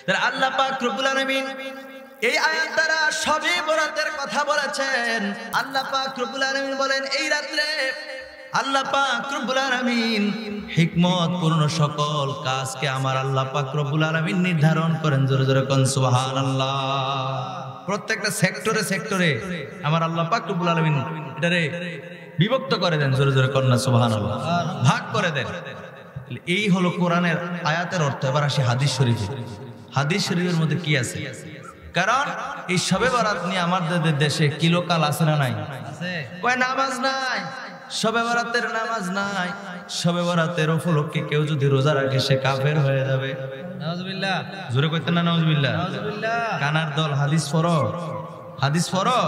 তাহলে আল্লাহ পাক রব্বুল আলামিন এই আয়াত দ্বারা সবে বরাতের কথা বলেছেন। আল্লাহ পাক রব্বুল আলামিন বলেন এই রাত্রে আল্লাহ পাক রব্বুল আলামিন হিকমত পূর্ণ সকল কাজকে আমার আল্লাহ পাক রব্বুল আলামিন নির্ধারণ করেন। জোরে জোরে কোন সুবহানাল্লাহ। প্রত্যেকটা সেক্টরে সেক্টরে আমার আল্লাহ পাক রব্বুল আলামিন এটারে বিভক্ত করে দেন। জোরে জোরে কোন সুবহানাল্লাহ। ভাগ করে দেন। এই হলো কোরআনের আয়াতের অর্থ। এবার আসি হাদিস শরীফে। হাদিস শরীফের মধ্যে কি আছে? কারণ এই শবে বরাত নিয়ে আমাদের দেশে কিলোকাল আছে না নাই? কয় নামাজ নাই, শবে বরাতের নামাজ নাই। শবে বরাতের উপলক্ষে কেউ যদি রোজা রাখে সে কাফের হয়ে যাবে। নাউজুবিল্লাহ। জোরে কইতেন না নাউজুবিল্লাহ? নাউজুবিল্লাহ। কানার দল হাদিস পড়ো, হাদিস পড়ো।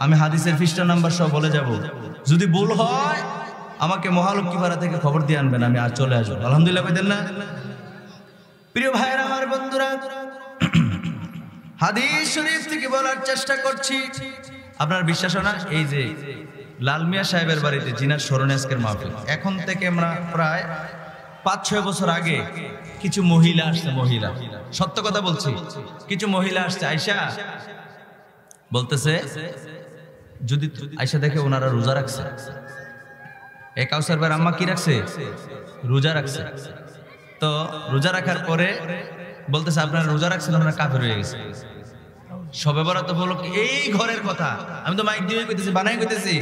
আমি হাদিসের পৃষ্ঠা নাম্বার সব বলে যাব। যদি ভুল হয় আমাকে মহালক্ষ্মীপাড়া থেকে খবর দিয়ে আনবেন, আমি আর চলে আসবো। আলহামদুলিল্লাহ কইতেন না? প্রিয় ভাইরা আমার, বন্ধুরা, হাদিস শরীফ থেকে বলার চেষ্টা করছি। আপনার বিশ্বাস হয় না? এই যে লাল মিয়া সাহেবের বাড়িতে জিনার স্মরণে আজকের মাহফিল, এখন থেকে আমরা প্রায় ৫-৬ বছর আগে কিছু মহিলা আসছে। মহিলা, সত্য কথা বলছি, কিছু মহিলা আসছে। আয়শা বলতেছে, যদি আয়শা দেখে ওনারা রোজা রাখছে, এ কাউসার ভাইয়ের আম্মা কি রাখছে? রোজা রাখছে। তো রোজা রাখার পরে বলতেছে আপনারা রোজা রাখছেন, আপনারা কাফের হয়ে গেছে। শবে বরাত হলো এই ঘরের কথা, আমি তো মাইক দিয়ে কইতেছি, বানাই কইতেছি।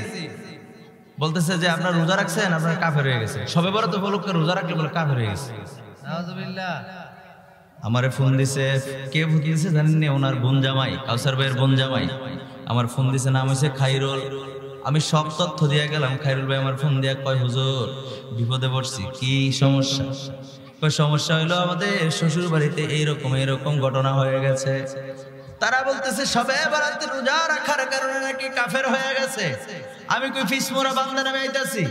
বলতেছে যে আপনারা রোজা রাখছেন, আপনারা কাফের হয়ে গেছে। শবে বরাত হলো রোজা রাখলে বলে কাফের হয়ে গেছে। নাউজুবিল্লাহ। আমারে ফোন দিছে, কে ফোন দিছে জানেন না? ওনার বোন জামাই, কাউসার ভাইয়ের বোন জামাই আমার ফোন দিছে, নাম হইছে খাইরুল। আমি সব তথ্য দিয়ে গেলাম। খাইরুল ভাই আমার ফোন দিয়া কয়, হুজুর বিপদে পড়ছি। কি সমস্যা? সমস্যা হইলো আমাদের শ্বশুর বাড়িতে এইরকম এইরকম ঘটনা হয়ে গেছে। তারা বলতেছে শবে বরাতে রোজা রাখার কারণে নাকি কাফের হয়ে গেছে। আমি কই ফিস মোরা বান্দা নামে আইতাছি।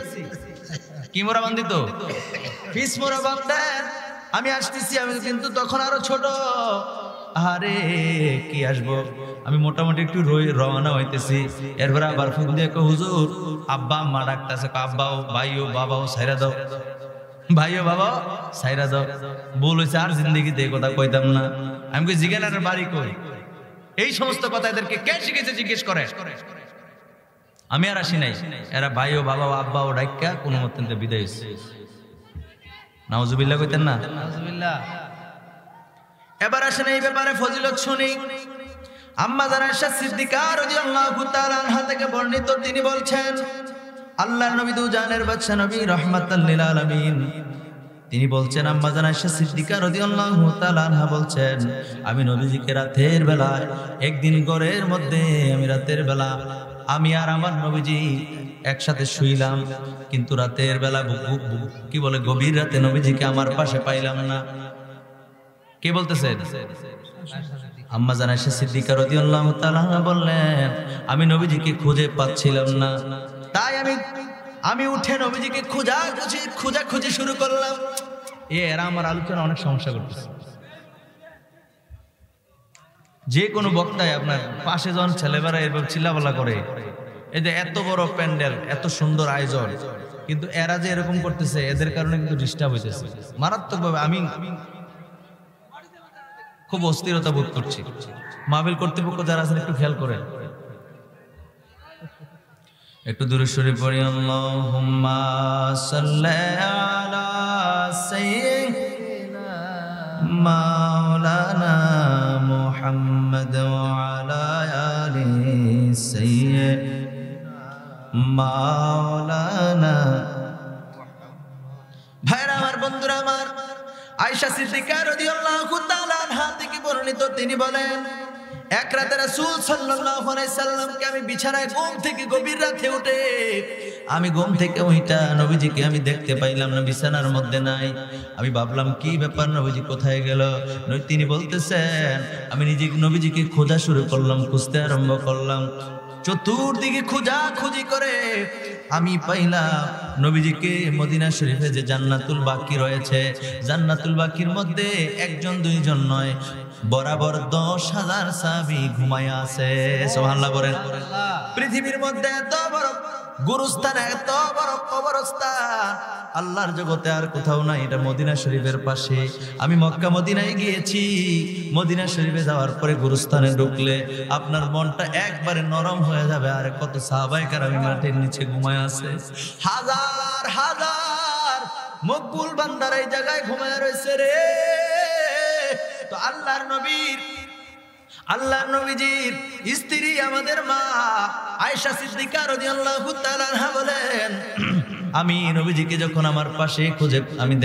কি মোরা বান্দিত? ফিস মোরা বান্দেন। আমি আসতেছি, আমি কিন্তু তখন আরো ছোট। আরে কি আসবো, আমি মোটামুটি একটু রওনা হইতেছি। এরপরে আবার ফোন দিয়ে কই, হুজুর আব্বা আম্মা ডাকতেছে। আব্বাও ভাইও বাবাও সাইরা দাও, ভাইও বাবা সাইরা দাও। বল হয়েছে আর জিন্দগিতে এই কথা কইতাম না। আমি কই জিজ্ঞানার বাড়ি কই? এই সমস্ত কথা এদেরকে কে শিখেছে জিজ্ঞেস করে। আমি আর আসি নাই। এরা ভাইও বাবা আব্বাও ডাক্কা কোনো মতে বিদায় হয়েছে। নাউজুবিল্লাহ কইতেন না? নাউজুবিল্লাহ। এবার আসেন এই ব্যাপারে ফজিলত শুনি। আম্মা জান আয়েশা সিদ্দিকা রাদিয়াল্লাহু তাআলা আনহা থেকে বর্ণিত, তিনি বলছেন, আল্লাহর নবী দুজানের বাদশা নবী রাহমাতাল লিল আলামিন, তিনি বলছেন, আম্মা জান আয়েশা সিদ্দিকা রাদিয়াল্লাহু তাআলা আনহা বলছেন, আমি নবীজিকে রাতের বেলায় একদিন ঘরের মধ্যে, আমি রাতের বেলা আমি আর আমার নবীজি একসাথে শুইলাম, কিন্তু রাতের বেলা কি বলে গভীর রাতে নবীজিকে আমার পাশে পাইলাম না। কে বলতেছে? আম্মা জান আয়েশা সিদ্দিকা রাদিয়াল্লাহু তাআলা আনহা বললেন, আমি নবীজিকে খুঁজে পাচ্ছিলাম না। তাই আমি উঠে নবীজিকে খোঁজাখুঁজি শুরু করলাম। এরা আমার আলোচনা অনেক সমস্যা করতেছে। যে কোনো বক্তায় আপনার পাশে যখন ছেলেবেলা এরকম চিল্লাপাল্লা করে, এই যে এত বড় প্যান্ডেল, এত সুন্দর আয়োজন, কিন্তু এরা যে এরকম করতেছে, এদের কারণে কিন্তু ডিস্টার্ব হইতেছে মারাত্মকভাবে। আমি খুব অস্থিরতা বোধ করছি। মাহফিল কর্তৃপক্ষ যারা আছেন একটু খেয়াল করেন। একটু দূরে সরে পড়ি, আল্লাহুম্মা সাল্লি আলা সাইয়্যিদিনা মাওলানা মুহাম্মদ ওয়া আলা আলি সাইয়্যিদিনা মাওলানা। ভাইরা আমার, বন্ধুরা আমার, আয়েশা সিদ্দিকা রাদিয়াল্লাহু তাআলা আনহা থেকে বর্ণিত, তিনি বলেন, এক রাতে রাসূল সাল্লাল্লাহু আলাইহি সাল্লামকে আমি বিছানায় ঘুম থেকে গভীর রাতে উঠে আমি ঘুম থেকে ওইটা নবীজিকে আমি দেখতে পাইলাম না, বিছানার মধ্যে নাই। আমি ভাবলাম কি ব্যাপার, নবীজি কোথায় গেল? তিনি বলতেছেন, আমি নিজে নবীজিকে খোঁজা শুরু করলাম, খুঁজতে আরম্ভ করলাম। চতুর্দিকে খোঁজাখুঁজি করে আমি পাইলাম নবীজিকে মদিনা শরীফে যে জান্নাতুল বাকি রয়েছে, জান্নাতুল বাকির মধ্যে একজন দুইজন নয়, বরাবর 10,000 সাহাবী ঘুমায়া আছে। সুবহানাল্লাহ বলেন। পৃথিবীর মধ্যে এত বড় গুরুস্থান, এত বড় কবরস্থান আল্লাহর জগতে আর কোথাও নাই, এটা মদিনা শরীফের পাশে। আমি মক্কা মদিনায় গিয়েছি, মদিনা শরীফে যাওয়ার পরে গুরুস্থানে ঢুকলে আপনার মনটা একবারে নরম হয়ে যাবে। আর কত সাহাবায়ে কেরাম মাটির নিচে ঘুমায় আছে, হাজার হাজার মকবুল বান্দার এই জায়গায় ঘুমায় রয়েছে রে। তো আল্লাহর নবীজির স্ত্রী আমাদের মা আয়েশা সিদ্দিকা রাদিয়াল্লাহু তাআলা আনহা বলেন, আমি নবীজিকে যখন আমার পাশে খুঁজে আমি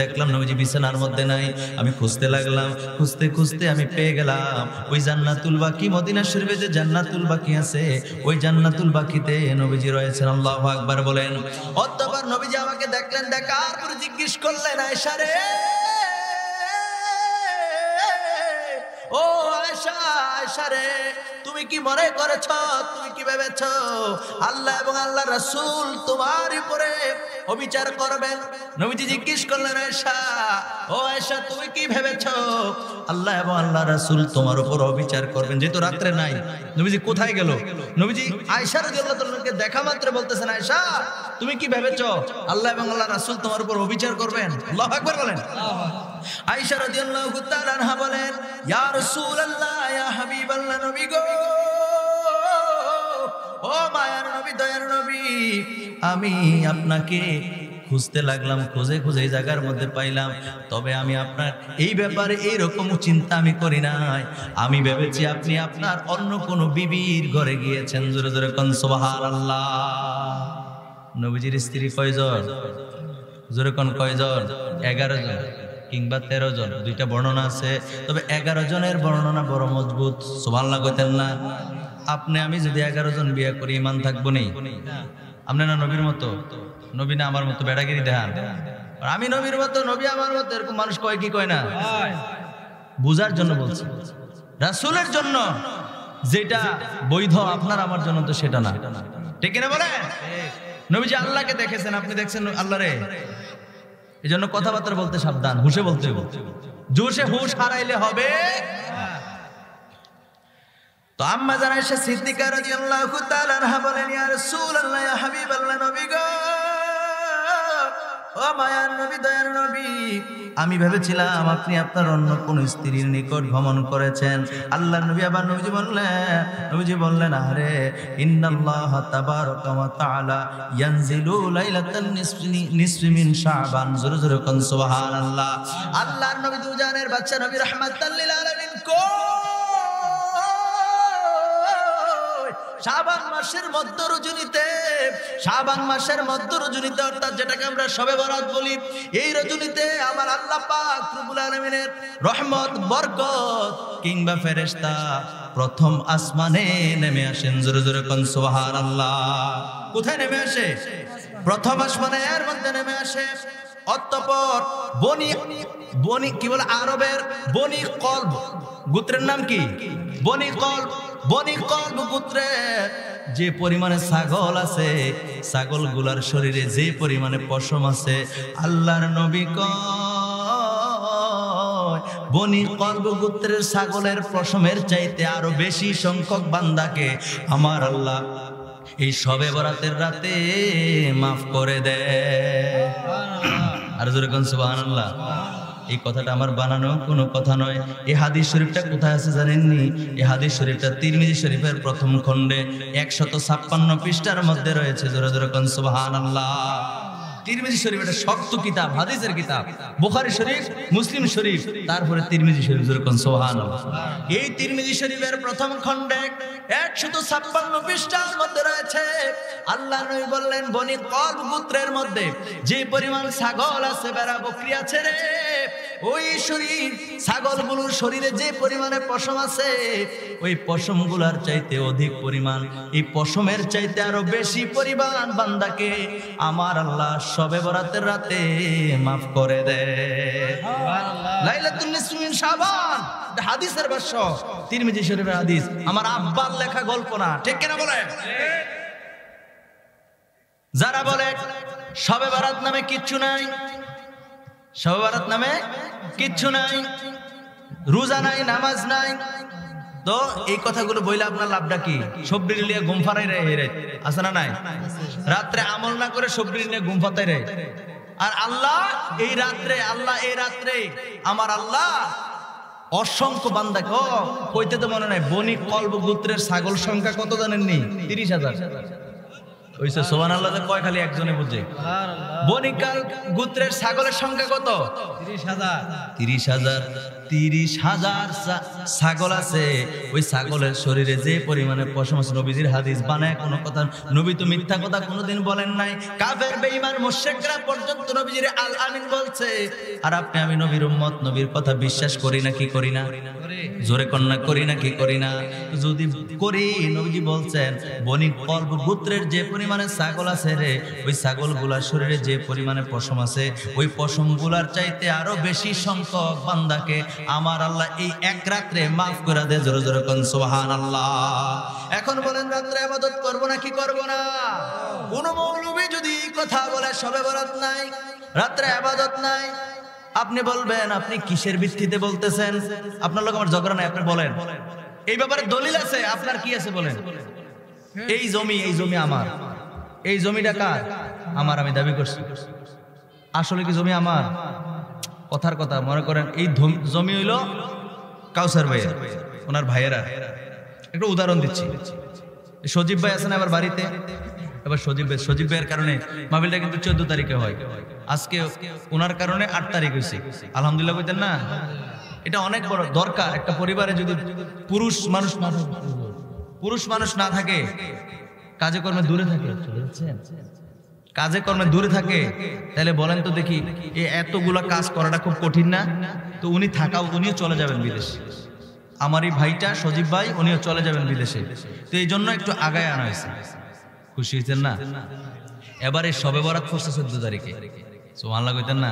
দেখলাম নবীজি বিছানার মধ্যে নাই, আমি খুঁজতে লাগলাম, খুঁজতে খুঁজতে আমি পেয়ে গেলাম ওই জান্নাতুল বাকি, মদিনা শরীফে যে জান্নাতুল বাকি আছে ওই জান্নাতুল বাকিতে নবীজি রয়েছেন। আল্লাহু আকবার বলেন। অতঃপর নবীজি আমাকে দেখলেন, দেখার পরে জিজ্ঞেস করলেন, আয়েশা রে, ও আয়েশা, আয়েশা রে, তুমি কি মনে করেছ, তুমি কি ভেবেছ আল্লাহ এবং আল্লাহ রাসূল তোমার উপরে অবিচার করবেন? নবীজি জিজ্ঞেস করলেন, আয়েশা, ও আয়েশা, তুমি কি ভেবেছ আল্লাহ এবং আল্লাহ রাসূল তোমার উপর অবিচার করবেন? যেহেতু রাত্রে নাই, নবীজি কোথায় গেল? নবীজি আয়েশা রাদিয়াল্লাহু তাআলাকে দেখা মাত্র বলতেছেন, আয়েশা, তুমি কি ভেবেছ আল্লাহ এবং আল্লাহ রাসূল তোমার উপর অবিচার করবেন? আল্লাহু আকবার বলেন। আয়েশা রাদিয়াল্লাহু তাআলা আনহা বলেন, ইয়া রাসূলুল্লাহ, ইয়া হাবিবাল্লাহ, নবী গো, ও মায়ার নবী, দয়ার নবী, আমি আপনাকে খুঁজতে লাগলাম, খুঁজে খুঁজে এই জায়গার মধ্যে পাইলাম, তবে আমি আপনার এই ব্যাপারে এইরকম চিন্তা আমি করি নাই। আমি ভেবেছি আপনি আপনার অন্য কোনো বিবির ঘরে গিয়েছেন। জোরে জোরে কোন সুবহানাল্লাহ। নবীজির স্ত্রী কয়জন? জোরে কোন কয়জন? 11 জন কিংবা 13 জন, দুইটা বর্ণনা আছে, তবে 11 জনের বর্ণনা বড় মজবুত। সুবহানাল্লাহ কইতেন না? আপনি আমি যদি 11 জন বিয়ে করি ইমান থাকবো নি? আপনি না নবীর মতো, নবী না আমার মতো বেড়াগিরি দেখান, আমি নবীর মতো, নবী আমার মতো, এরকম মানুষ কয় কি কয় না? বুঝার জন্য বলছি, রাসূলের জন্য যেটা বৈধ আপনার আমার জন্য তো সেটা না, ঠিক কিনা বলে? নবীজি আল্লাহকে দেখেছেন, আপনি দেখছেন আল্লাহ রে, এই জন্য কথাবার্তা বলতে সাবধান, হুশে বলতে হবে, জোশে হুশ হারাইলে হবে। তো আম্মা জান আয়েশা সিদ্দিকা রাদিয়াল্লাহু তাআলা আনহা বলেন, ইয়া রাসূলুল্লাহ, ইয়া হাবিবাল্লাহ, নবী গো, ও মায়ার নবী, দয়ার নবী, আমি ভেবেছিলাম আপনি আপনার অন্য কোন স্ত্রীর নিকট ভ্রমণ করেছেন। আল্লাহর নবী আবার নবীজি বললেন, আরে ইন্নাল্লাহা তাবারাকা ওয়া তাআলা ইয়ানজিলু লাইলাতান নিসফি মিন শাবান। জোরে জোরে কোন সুবহানাল্লাহ। আল্লাহর নবী দুজানের বাদশা নবী রাহমাতাল লিল আলামিন শাবান মাসের মধ্য রজনীতে, অর্থাৎ যেটাকে আমরা শবে বরাত বলি, এই রজনীতে আমার আল্লাহ পাক রব্বুল আলামিনের রহমত, বরকত কিংবা ফেরেশতা প্রথম আসমানে নেমে আসেন। জোরে জোরে কোন সুবহানাল্লাহ। কোথায় নেমে আসে? প্রথম আসমানের মধ্যে নেমে আসে। অতঃপর বনি কি বলে, আরবের বনি কলব গোত্রের নাম কি? বনি কলব গোত্রে যে পরিমাণে ছাগল আছে, ছাগল গুলার শরীরে যে পরিমাণে পশম আছে, আল্লাহর নবী কয় বনি কলব গোত্রের ছাগলের পশমের চাইতে আরো বেশি সংখ্যক বান্দাকে আমার আল্লাহ এই শবে বরাতের রাতে মাফ করে দেয়। আর জোরে কোন সুবহানাল্লাহ। এই কথাটা আমার বানানো কোনো কথা নয়। এই হাদিস শরীফটা কোথায় আছে জানেননি? এই হাদিস শরীফটা তিরমিজি শরীফের প্রথম খণ্ডে 156 পৃষ্ঠার মধ্যে রয়েছে। জোরে জোরে কোন সুবহানাল্লাহ। তিরমিজি শরীফ এটা শক্ত কিতাব, হাদিসের কিতাব। বুখারী শরীফ, মুসলিম শরীফ, তারপরে তিরমিজি শরীফ। জোরে কোন সুবহানাল্লাহ। এই তিরমিজি শরীফের প্রথম খণ্ডে 156 পৃষ্ঠার মধ্যে রয়েছে, আল্লাহ নবী বললেন, বনি কলব গোত্রের মধ্যে যে পরিমাণ ছাগল আছে, বেড়া বকরি আছে রে, ওই শরীর ছাগলগুলোর শরীরে যে পরিমাণে পশম আছে, ওই পশমগুলার চাইতে অধিক পরিমাণ, এই পশমের চাইতে আরো বেশি পরিমাণ বান্দাকে আমার আল্লাহ শবে বরাতের রাতে মাফ করে দেয়। লাইলাতুন নিসফি মিন শাবান, হাদিসের ভাষ্য, তিরমিজি শরীফের হাদিস, আমার আব্বার লেখা গল্প না, ঠিক কিনা বলে? যারা বলে শবে বরাত নামে কিচ্ছু নাই, শবে বরাত নামে কিচ্ছু নাই, রোজা নাই, নামাজ নাই, তো এই কথাগুলো বইলে আপনার লাভটা কি? সবরি লিয়ে ঘুম ফারাই রে আছে না নাই? রাত্রে আমল না করে সবরি নিয়ে ঘুম ফাতাই রে। আর আল্লাহ এই রাত্রে আমার আল্লাহ অসংখ্য বান্দাকে কইতে তো মনে নাই, বনি কলব গোত্রের ছাগল সংখ্যা কত জানেননি? 30,000 হইছে। সুবহানাল্লাহ। কয় খালি একজনে বুঝে? বনি গোত্রের ছাগলের সংখ্যা কত? 30,000। 30,000 ছাগল আছে। ওই ছাগলের শরীরে যে পরিমাণে পশম আছে, নবীজির হাদিস বানায় কোনো কথা, নবী তো মিথ্যা কথা কোনোদিন বলেন নাই। কাফের বেঈমান মুশরিকরা পর্যন্ত নবীজির আল আমিন বলছে। আর আপনি আমি নবীর উম্মত, নবীর কথা বিশ্বাস করি না কি করি না? জোরে কন্যা করি না কি করি না? যদি করি, নবীজি বলছেন বনি কলব গোত্রের যে পরিমাণে ছাগল আছে রে, ওই ছাগলগুলার শরীরে যে পরিমাণে পশম আছে, ওই পশমগুলার চাইতে আরো বেশি সংখ্যক বান্দাকে আমার আল্লাহ এই এক রাত্রে মাফ করে দেয়। জোরে জোরে কোন সুবহানাল্লাহ। এখন বলেন রাত্রে ইবাদত করব না কি করব না? কোন মৌলবী যদি কথা বলে শবে বরাত নাই, রাত্রে ইবাদত নাই, আপনি বলবেন আপনি কিসের ভিত্তিতে বলতেছেন? আপনার লোক আমার ঝগড়া নাই, আপনি বলেন এই ব্যাপারে দলিল আছে, আপনার কি আছে বলেন। এই জমি আমার, এই জমিটা কার? আমার, আমি দাবি করছি। আসলে কি জমি আমার? কথার কথা মনে করেন এই জমি হইল কাউসার ভাইয়ের, ওনার ভাইয়েরা। একটা উদাহরণ দিচ্ছি। সজীব ভাই আছেন আবার বাড়িতে, এবার সজীব ভাইয়ের কারণে মাহফিলটা কিন্তু 14 তারিখে হয়। আজকে ওনার কারণে 8 তারিখ হয়েছে। আলহামদুলিল্লাহ কইতেন না? এটা অনেক বড় দরকার। একটা পরিবারে যদি পুরুষ মানুষ না থাকে, কাজে কর্মে দূরে থাকে, তাহলে বলেন তো দেখি এতগুলা কাজ করাটা খুব কঠিন না? তো উনিও চলে যাবেন বিদেশে। আমার এই ভাইটা সজীব ভাই, উনিও চলে যাবেন বিদেশে। তো এই জন্য একটু আগায় আনা হয়েছে। খুশি হয়েছেন না? এবারে শবে বরাত পড়ছে 14 তারিখে। সুবহানাল্লাহ কইতেন না?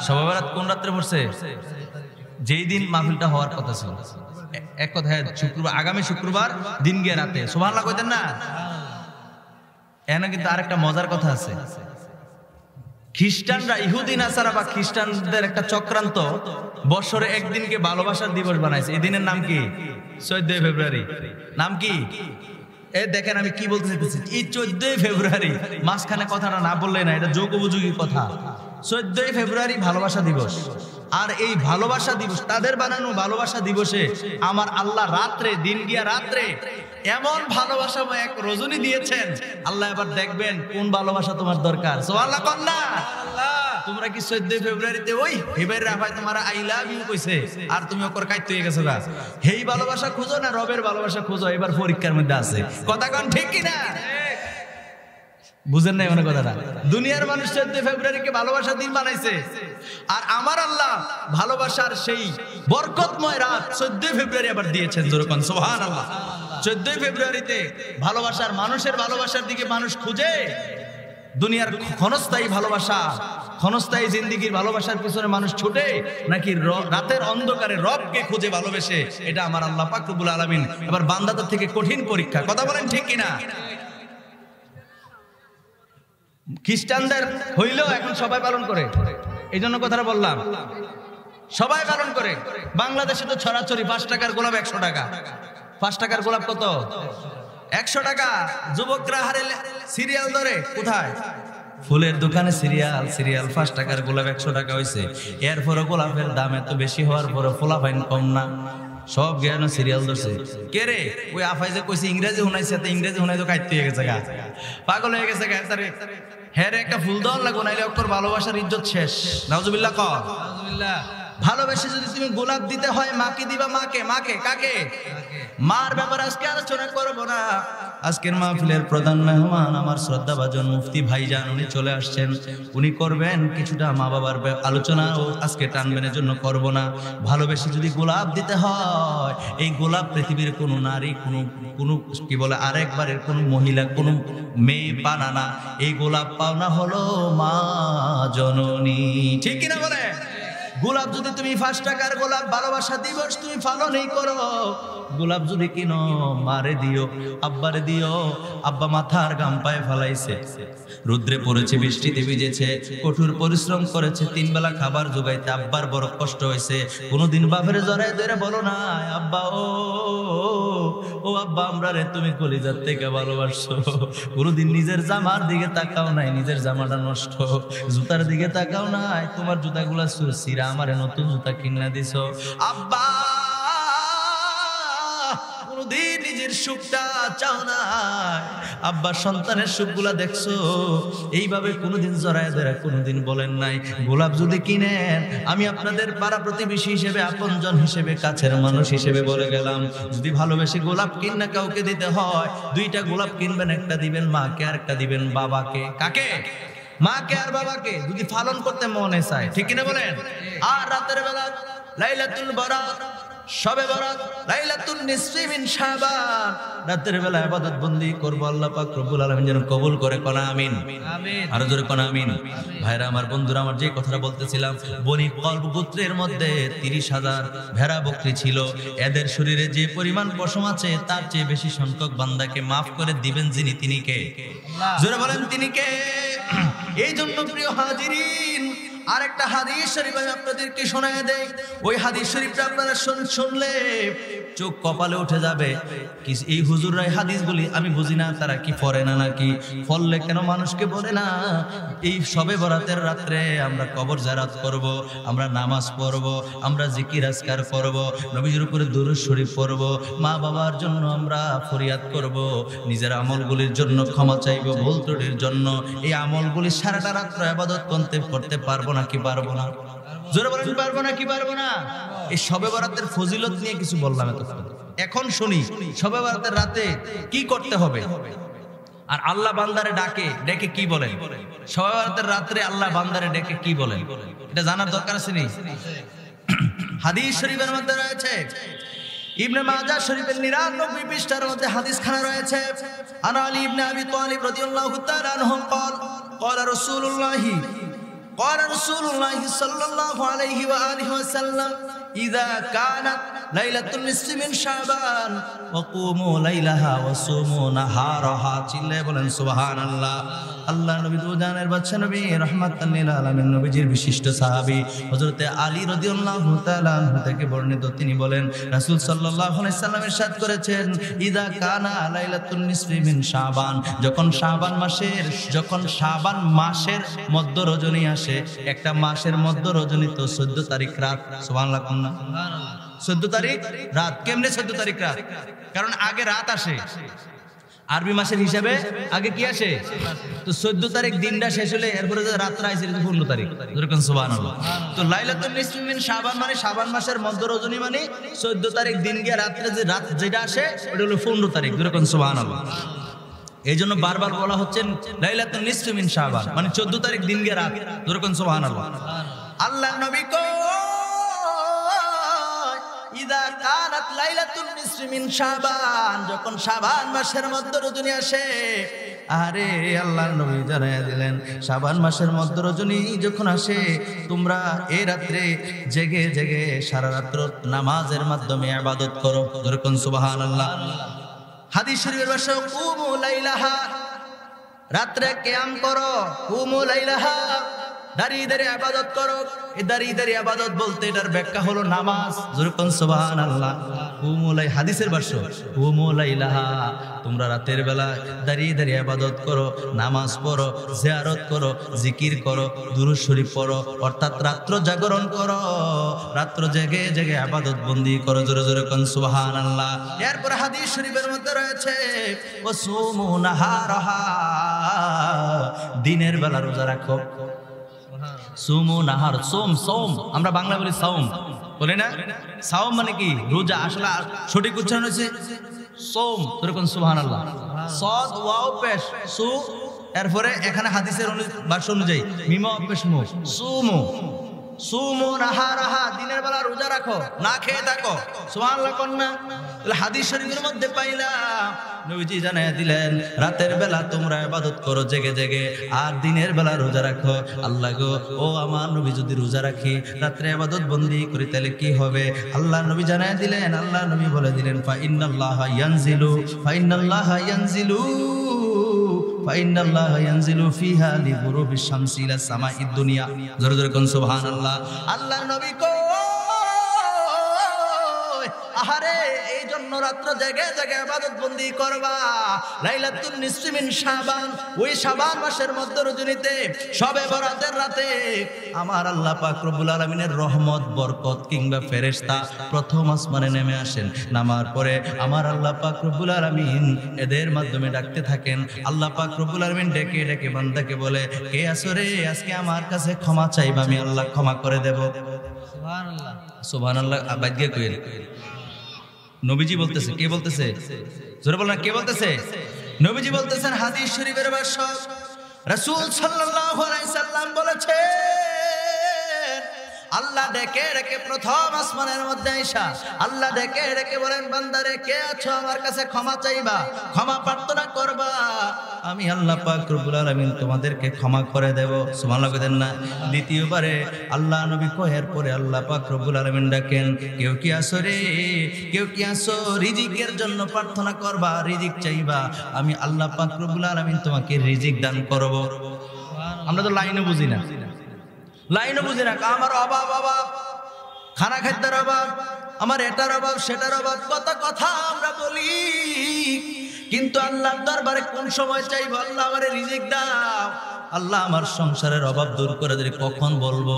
শবে বরাত কোন রাত্রে পড়ছে? যেই দিন মাহফিলটা হওয়ার কথা ছিল। এক কথায় শুক্রবার, আগামী শুক্রবার দিন গিয়ে রাতে। সুবহানাল্লাহ কইতেন না? এখানে কিন্তু আরেকটা মজার কথা আছে। খ্রিস্টানরা, ইহুদি নাসারা বা খ্রিস্টানদের একটা চক্রান্ত বছরে একদিনকে ভালোবাসার দিবস বানাইছে। এই দিনের নাম কি? 14 ফেব্রুয়ারি। নাম কি? দেখেন আমি কি বলতে চাইতেছি। এই 14 ফেব্রুয়ারি, মাঝখানে কথাটা না বললে না, এটা যোগ উপযোগী কথা। 14 ফেব্রুয়ারি ভালোবাসা দিবস। আর এই ভালোবাসা দিবস, তাদের বানানো ভালোবাসা দিবসে আমার আল্লাহ রাত্রে, দিন গিয়া রাত্রে এমন ভালোবাসা এক রজনী দিয়েছেন। আল্লাহ এবার দেখবেন কোন ভালোবাসা তোমার দরকার। সুবহানাল্লাহ কন্যা। তোমরা কি 14 ফেব্রুয়ারিতে ওই হেবের রাফায় তোমার আই লাভ ইউ কইছে আর তুমি ওকর কাইতে হয়ে গেছো গা? হেই ভালোবাসা খুঁজো না রবের ভালোবাসা খুঁজো? এবার পরীক্ষার মধ্যে আছে। কথা কোন ঠিক কি না? বুঝেন নাই মানে কথাটা? দুনিয়ার মানুষ 14 ফেব্রুয়ারিকে ভালোবাসার দিন বানাইছে, আর আমার আল্লাহ ভালোবাসার সেই বরকতময় রাত 14 ফেব্রুয়ারি আবার দিয়েছেন। যেরকম সুবহানাল্লাহ। 14 ফেব্রুয়ারিতে ভালোবাসার, মানুষের ভালোবাসার দিকে মানুষ খুঁজে। দুনিয়ার ক্ষণস্থায়ী ভালোবাসা, ক্ষণস্থায়ী জিন্দেগির ভালোবাসার পিছনে মানুষ ছুটে, নাকি রাতের অন্ধকারে রবকে খুঁজে ভালোবেসে? এটা আমার আল্লাহ পাক রব্বুল আলামিন এবার বান্দাদের থেকে কঠিন পরীক্ষা। কথা বলেন ঠিক কিনা? খ্রিস্টানদের হইলেও এখন সবাই পালন করে, এই জন্য কথাটা বললাম। সবাই পালন করে। বাংলাদেশে তো ছড়াছড়ি 5 টাকার গোলাপ 100 টাকা। 5 টাকার গোলাপ কত? 100 টাকা। যুবকরা হারে সিরিয়াল ধরে কোথায়? ফুলের দোকানে সিরিয়াল 5 টাকার গোলাপ 100 টাকা হয়েছে। এরপরে গোলাপের দাম এত বেশি হওয়ার পরে ফলাফাইন কম না, সব জ্ঞান সিরিয়াল ধরছে। কে রে? ওই আফাই যে কইছে ইংরেজি শুনাইছে, ইংরেজি শুনাই তো কাইতে হয়ে গেছে গা, পাগল হয়ে গেছে গা। হ্যাঁ রে, একটা ফুল দেওয়ার লাগো, নাইলে ওর ভালোবাসার ইজ্জত শেষ। নাউজুবিল্লাহ ক। ভালোবেসে যদি তুমি গোলাপ দিতে হয়, মাকে দিবা। মাকে কাকে? মার ব্যাপারে আজকে আলোচনা করবো না। আজকের মাহফিলের প্রধান মেহমান আমার শ্রদ্ধাভাজন মুফতি ভাইজান, উনি চলে আসছেন। উনি করবেন কিছুটা মা বাবার আলোচনা, ও আজকে টানবেন, জন্য করব না। ভালোবেসে যদি গোলাপ দিতে হয়, এই গোলাপ পৃথিবীর কোনো নারী, কোনো কি বলে আরেকবারের কোনো মহিলা, কোনো মেয়ে পানা না। এই গোলাপ পাওনা হলো মা জননী। ঠিক কিনা বলে? গোলাপ যদি তুমি 5 টাকার গোলাপ ভালোবাসা দিবস তুমি পালনই করো, গোলাপ যদি কিনো মারে দিও, আব্বারে দিও। আব্বা মাথার গাম পায়ে ফেলাইছে, রুদ্রে পড়েছে, বৃষ্টিতে ভিজেছে, কঠোর পরিশ্রম করেছে, 3 বেলা খাবার জোগাইতে আব্বার বড় কষ্ট হয়েছে। কোনোদিন বাপের জড়ায় ধরে বলো না আব্বা ও আব্বা আমরা রে তুমি কলিজার থেকে ভালোবাসছো। কোনোদিন নিজের জামার দিকে তাকাও নাই, নিজের জামাটা নষ্ট, জুতার দিকে তাকাও নাই, তোমার জুতাগুলা সিরা আমারে নতুন জুতা কিনা দিছো। আব্বা কোনদিন নিজের সুখটা চাও না, আব্বা সন্তানের সুখগুলা দেখছো, এইভাবে কোনোদিন জড়ায় ধরে কোনোদিন বলেন নাই। গোলাপ যদি কিনেন, আমি আপনাদের পাড়া প্রতিবেশী হিসেবে, আপনজন হিসেবে, কাছের মানুষ হিসেবে বলে গেলাম, যদি ভালোবেসে গোলাপ কিনা কাউকে দিতে হয়, 2টা গোলাপ কিনবেন, একটা দিবেন মাকে আর একটা দিবেন বাবাকে। কাকে? মাকে আর বাবাকে। যদি পালন করতে মনে চায়, ঠিক কিনা বলেন? আর রাতের বেলা লাইলাতুল বারাত, শবে বারাত, লাইলাতুল নিসফি মিন শাবান, রাতের বেলা ইবাদত বন্দি করব, আল্লাহ পাক রব্বুল আলামিন যেন কবুল করে। কোন আমিন, আমিন, আরো জোরে কোন আমিন। ভাইরা আমার, বন্ধুরা আমার, যে কথাটা বলতেছিলাম, বনি কলব গোত্রের মধ্যে 30,000 ভেড়া বকরি ছিল। এদের শরীরে যে পরিমাণ পশম আছে, তার চেয়ে বেশি সংখ্যক বান্দাকে মাফ করে দিবেন যিনি, তিনি কে? জোরে বলেন, তিনি কে? এই জন্য প্রিয় হাজিরিন, আরেকটা হাদিস শরীফ আমি আপনাদেরকে শোনায় দেই। ওই হাদিস শরীফটা আপনারা শুনলে চোখ কপালে উঠে যাবে। এই হুজুররা হাদিসগুলি আমি বুঝি না, তারা কি পড়ে না নাকি? পড়লে কেন মানুষকে বলে না? এই শবে বরাতের রাত্রে আমরা কবর জিয়ারত করব, আমরা নামাজ পড়ব, আমরা জিকির আজকার করব, নবীজির উপরে দুরূদ শরীফ পড়ব, মা বাবার জন্য আমরা ফরিয়াদ করব, নিজের আমলগুলির জন্য ক্ষমা চাইব, ভুল ত্রুটির জন্য। এই আমলগুলি সারাটা রাত্র ইবাদত করতে পারবো নাকি পারবো না? জোরে বলেন, পারবো নাকি পারবো না? এই শবে বরাতের ফজিলত নিয়ে কিছু বললাম এতক্ষণ। এখন শুনি শবে বরাতের রাতে কি করতে হবে, আর আল্লাহ বান্দারে ডেকে কি বলেন? শবে বরাতের রাত্রে আল্লাহ বান্দারে ডেকে কি বলেন, এটা জানার দরকার আছে নি? হাদিস শরীফের মধ্যে রয়েছে, ইবনে মাজাহ শরীফের 99 পৃষ্ঠার মধ্যে হাদিস খানা রয়েছে। আনা আলী ইবনে আবি তালিব রাদিয়াল্লাহু তাআলা আনহু قال رسول الله صلى الله عليه وآله وسلم إذا كانت ليلة النصف من شعبان وقوموا ليلها وصوموا نهارها চিল্লায়ে বলেন সুবহানাল্লাহ। আল্লাহ নবী দুজানের বাদশা নবী রাহমাতাল লিল আলামিন, নবীজির বিশিষ্ট সাহাবী হযরতে আলী রাদিয়াল্লাহু তাআলা আনহু থেকে বর্ণিত, তিনি বলেন রাসূল সাল্লাল্লাহু আলাইহি সাল্লাম ইরশাদ করেছেন, ইযা কানা লাইলাতুন নিসফি মিন শাবান, যখন শাবান মাসের মধ্য রজনী আসে, একটা মাসের মধ্য রজনী তো 14 তারিখ রাত। সুবহানাল্লাহ, 14 তারিখ রাত। কেমনে 14 তারিখ রাত? কারণ আগে রাত আসে, আরবি মাসের হিসাবে আগে কি আসে? তো 14 তারিখ দিনটা শেষ হলে এরপরে রাতটা আসে 15 তারিখ। যেরকম সুবহানাল্লাহ। তো লাইলাতুল নিসফি মিন শাবান মানে শাবান মাসের মধ্য রজনী, মানে 14 তারিখ দিন গিয়ে রাত্রে যে রাত যেটা আসে ওটা হলো 15 তারিখ। যেরকম সুবহানাল্লাহ। এই জন্য বারবার বলা হচ্ছে লাইলাতুল নিসফি মিন শাবান মানে 14 তারিখ দিন গিয়ে রাত। যেরকম সুবহানাল্লাহ। আল্লাহ নবী কয় ইদা কানাত লাইলাতুন নিসফি মিন শাবান, যখন শাবান মাসের মধ্য রজনী আসে, আরে আল্লাহর নবী জানায়া দিলেন শাবান মাসের মধ্য রজনী যখন আসে, তোমরা এই রাত্রে জেগে জেগে সারা রাত্র নামাজের মাধ্যমে ইবাদত করো। যেরকম সুবহানাল্লাহ। হাদিস শরীফের ভাষা কুমু লাইলাহা, রাত্রে কিয়াম করো, কুমু লাইলাহা, দাঁড়িয়ে দাঁড়িয়ে ইবাদত করো। এই দাঁড়িয়ে দাঁড়িয়ে ইবাদত বলতে এটার ব্যাখ্যা হলো নামাজ। যেরকম সুবহানাল্লাহ। কুমু লাই, হাদিসের ভাষা কুমু লাইলাহা, তোমরা রাতের বেলা দাঁড়িয়ে দাঁড়িয়ে ইবাদত করো, নামাজ পড়ো, জিয়ারত করো, জিকির করো, দুরূদ শরীফ পড়ো, অর্থাৎ রাত্র জাগরণ করো, রাত্র জেগে জেগে ইবাদত বন্দি করো। জোরে জোরে কোন সুবহানাল্লাহ। এরপর হাদিস শরীফের মধ্যে রয়েছে ওয়াসুমু নাহারাহা, দিনের বেলা রোজা রাখো। সুমু নাহার, সোম আমরা বাংলা বলি সাওম, বলে না? সাওম মানে কি? রোজা। আসলে সঠিক উচ্চারণ হয়েছে সোম। এরকম সুবহানাল্লাহ। সদ ওয়াও পেশ সু, এরপরে এখানে হাদিসের ভাষ্য অনুযায়ী মিম পেশ মু, সুমু। সুমু নাহারাহা, দিনের বেলা রোজা রাখো, না খেয়ে থাকো। সুবহানাল্লাহ কন্যা। হাদিস শরীফের মধ্যে পাইলাম নবীজি জানায় দিলেন, রাতের বেলা তোমরা ইবাদত করো জেগে জেগে, আর দিনের বেলা রোজা রাখো। আল্লাহ গো, ও আমার নবী যদি রোজা রাখি, রাত্রে ইবাদত বন্দি করি, তাহলে কি হবে? আল্লাহ নবী জানায় দিলেন, আল্লাহ নবী বলে দিলেন, ফা ইন্নাল্লাহা ইয়ানজিলু, ফা ইন্নাল্লাহা ইয়ানজিলু, ফা ইন্নাল্লাহা ইয়ানজিলু ফিহা লিগুরুবিশ শামসি ইলা সামাইদ দুনিয়া। জোরে জোরে কোন সুবহানাল্লাহ। আল্লাহ নবী কো, আহারে এই জন্য রাত্র জেগে জেগে ইবাদত বন্দি করবা। লাইলাতুন নিসফি মিন শাবান, ওই শাবান মাসের মধ্য রজনীতে শবে বরাতের রাতে আমার আল্লাহ পাক রব্বুল আলামিনের রহমত, বরকত কিংবা ফেরেশতা প্রথম আসমানে নেমে আসেন। নামার পরে আমার আল্লাহ পাক রব্বুল আলামিন এদের মাধ্যমে ডাকতে থাকেন। আল্লাহ পাক রব্বুল আলামিন ডেকে ডেকে বান্দাকে বলে, কে আছো রে? আজকে আমার কাছে ক্ষমা চাইবা, আমি আল্লাহ ক্ষমা করে দেব। সুবহানাল্লাহ, সুবহানাল্লাহ। আবাদিয়া কইল নবীজি বলতেছে। কে বলতেছে? জোরে বলেন, কে বলতেছে? নবীজি বলতেছেন। হাদিস শরীফের ভাষ্য, রাসূল সাল্লাল্লাহু আলাইহি সাল্লাম বলেছেন, আল্লাহ ডেকে ডেকে প্রথম আসমানের মধ্যে আইসা আল্লাহ ডেকে ডেকে বলেন, বান্দারে কে আছো? আমার কাছে ক্ষমা চাইবা, ক্ষমা প্রার্থনা করবা, আমি আল্লাহ পাক রব্বুল আলামিন তোমাদেরকে ক্ষমা করে দেব। সুবহানাল্লাহ কইতেন না? দ্বিতীয়বারে আল্লাহ নবী কয়ের পরে আল্লাহ পাক রব্বুল আলামিন ডাকেন, কেউ কি আছো রে? কেউ কি আছো? রিজিকের জন্য প্রার্থনা করবা, রিজিক চাইবা, আমি আল্লাহ পাক রব্বুল আলামিন তোমাকে রিজিক দান করব। আমরা তো লাইনও বুঝি না, লাইনও বুঝি না। আমার অভাব, অভাব, খানা খাদ্যের অভাব, আমার এটার অভাব, সেটার অভাব, কত কথা আমরা বলি, কিন্তু আল্লাহর দরবারে কোন সময় চাইবো, আল্লাহ আমারে রিজিক দাও, আল্লাহ আমার সংসারের অভাব দূর করে দিলে কখন বলবো?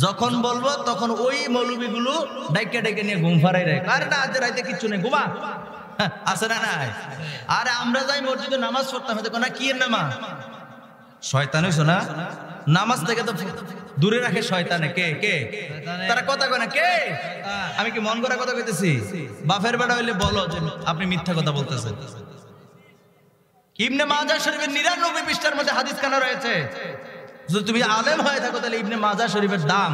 যখন বলবো তখন ওই মৌলবীগুলো ডাইকে ডেকে নিয়ে ঘুম ফারাই রায়। আরে না, আজ রাইতে কিচ্ছু নেই, ঘুমা। আছে না নাই? আরে আমরা যাই মসজিদে নামাজ পড়তাম, না কি এর নামাজ? শয়তান হইছো না? নামাজ থেকে তো দূরে রাখে শয়তানে। কে কে? তারা কথা কয় না, কে? আমি কি মন করা কথা কইতেছি? বাপের বেড়া হইলে বলো যে আপনি মিথ্যা কথা বলতেছেন। ইবনে মাজাহ শরীফের 99 পৃষ্ঠার মধ্যে হাদিস কানা রয়েছে। যদি তুমি আলেম হয়ে থাকো, তাহলে ইবনে মাজাহ শরীফের দাম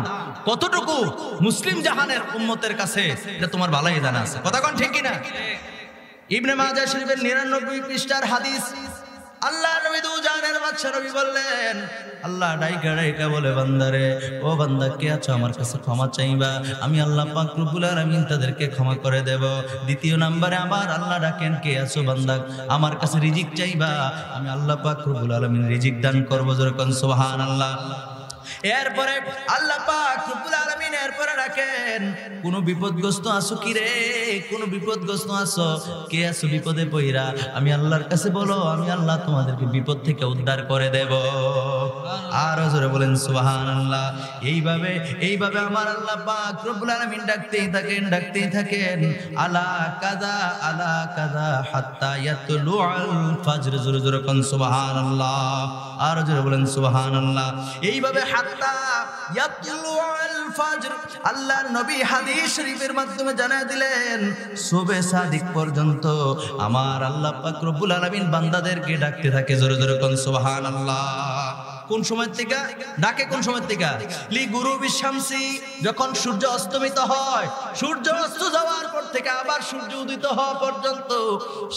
কতটুকু মুসলিম জাহানের উম্মতের কাছে এটা তোমার ভালোই জানা আছে। কথা কোন ঠিক কিনা? ইবনে মাজাহ শরীফের 99 পৃষ্ঠার হাদিস। আল্লাহ নবী দুজাহানের বাদশা নবী বললেন, আল্লাহ ডাইকা ডাইকা বলে, বান্দারে, ও বান্দা কে আছো? আমার কাছে ক্ষমা চাইবা, আমি আল্লাহ পাক রব্বুল আলামিন তাদেরকে ক্ষমা করে দেব। দ্বিতীয় নম্বরে আমার আল্লাহ ডাকেন, কে আছো বান্দা? আমার কাছে রিজিক চাইবা, আমি আল্লাহ পাক রব্বুল আলামিন রিজিক দান করব। যেরকম সুবহানাল্লাহ। এরপরে আল্লাহ পাক রব্বুল আলামিন এরপরে ডাকেন, কোন বিপদগ্রস্ত আছো কি রে? কোন বিপদগ্রস্ত আছো? কে আছো বিপদে পইরা? আমি আল্লাহর কাছে বলো, আমি আল্লাহ তোমাদেরকে বিপদ থেকে উদ্ধার করে দেব। আর জোরে বলেন সুবহানাল্লাহ। এইভাবে এইভাবে আমার আল্লাহ পাক রব্বুল আলামিন ডাকতেই থাকেন, ডাকতেই থাকেন, আলা কাযা আলা কাযা হাত্তা ইয়াতলুআল ফাজর। জোরে জোরে কোন সুবহানাল্লাহ। আর জোরে বলেন সুবহানাল্লাহ। এইভাবে হাত্তা ইয়াতলুআল ফাজর, আল্লাহর নবী হাদিস শরীফের মাধ্যমে জানায় দিলেন, সুবহে সাদিক পর্যন্ত আমার আল্লাহ পাক রব্বুল আলামিন বান্দাদেরকে ডাকতে থাকে। জোরে জোরে কোন সুবহানাল্লাহ। কোন সময় থেকে ডাকে? কোন সময় থেকে? লি গুরুবিশ শামসি, যখন সূর্য অস্তমিত হয়, সূর্য অস্ত যাওয়ার পর থেকে আবার সূর্য উদিত হওয়া পর্যন্ত